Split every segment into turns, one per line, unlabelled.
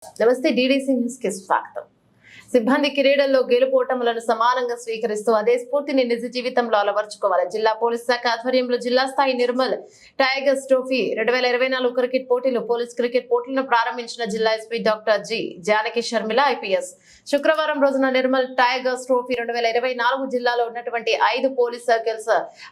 నమస్తే DDC news కి స్వాగతం. సిబ్బంది క్రీడల్లో గెలుపోటములను సమానంగా స్వీకరిస్తూ అదే స్ఫూర్తిని నిజ జీవితంలో అలవర్చుకోవాలి. జిల్లా పోలీస్ శాఖ ఆధ్వర్యంలో జిల్లా స్థాయి నిర్మల్ టైగర్స్ ట్రోఫీ 2024 క్రికెట్ పోటీలు పోలీస్ క్రికెట్ పోటీలను ప్రారంభించిన జిల్లా SP doctor G Janaki Sharmila IPS శుక్రవారం రోజున నిర్మల్ టైగర్స్ ట్రోఫీ 2024 జిల్లాలో ఉన్నటువంటి 5 పోలీస్ సర్కిల్స్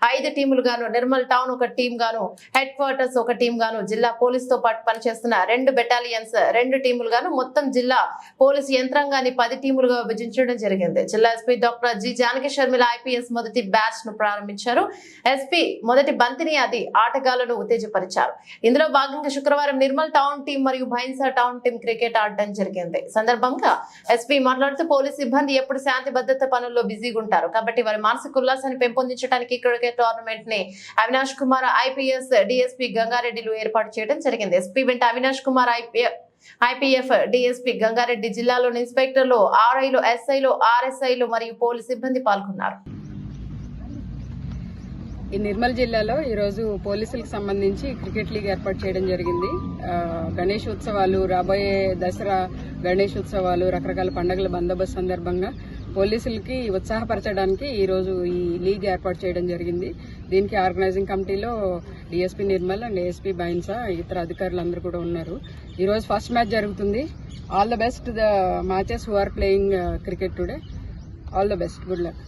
5 టీములుగాను, నిర్మల్ టౌన్ ఒక టీం గాను, హెడ్ క్వార్టర్స్ ఒక టీం గాను, జిల్లా పోలీస్ తో పాటు పనిచేస్తున్న 2 బెటాలియన్స్ 2 టీములుగాను మొత్తం జిల్లా పోలీస్ యంత్రాంగాన్ని 10 టీములుగా విభజించడం జరిగింది. జిల్లా SP doctor G Janaki Sharmila IPS మొదటి బ్యాచ్ ను ప్రారంభించారు. ఎస్పీ మొదటి బంతిని అది ఆటగాళ్లను ఉత్తేజపరిచారు. ఇందులో భాగంగా శుక్రవారం నిర్మల్ టౌన్ టీం మరియు భైన్సా టౌన్ టీం క్రికెట్ ఆడడం జరిగింది. సందర్భంగా ఎస్పీ మాట్లాడుతూ పోలీస్ సిబ్బంది ఎప్పుడు శాంతి భద్రత పనుల్లో బిజీగా ఉంటారు కాబట్టి వారి మానసిక ఉల్లాసాన్ని పెంపొందించడానికి క్రికెట్ టోర్నమెంట్ ని అవినాష్ కుమార్ ఐపీఎస్ డిఎస్పీ గంగారెడ్డిలు ఏర్పాటు చేయడం జరిగింది. ఎస్పీ వెంట అవినాష్ కుమార్ ఐపీఎఫ్ డిఎస్పీ గంగారెడ్డి, జిల్లాలోని ఇన్స్పెక్టర్లు, ఆర్ఐలు, ఎస్ఐలు, ఆర్ఎస్ఐలు మరియు పోలీస్ సిబ్బంది పాల్గొన్నారు.
ఈ నిర్మల్ జిల్లాలో ఈరోజు పోలీసులకు సంబంధించి క్రికెట్ లీగ్ ఏర్పాటు చేయడం జరిగింది. గణేష్ ఉత్సవాలు, రాబోయే దసరా గణేష్ ఉత్సవాలు, రకరకాల పండుగల బందోబస్తు సందర్భంగా పోలీసులకి ఉత్సాహపరచడానికి ఈరోజు ఈ లీగ్ ఏర్పాటు చేయడం జరిగింది. దీనికి ఆర్గనైజింగ్ కమిటీలో DSP Nirmal and ASP Bhainsa ఇతర అధికారులు అందరూ కూడా ఉన్నారు. ఈరోజు ఫస్ట్ మ్యాచ్ జరుగుతుంది. All the best the matches who are playing cricket today. All the best. Good luck.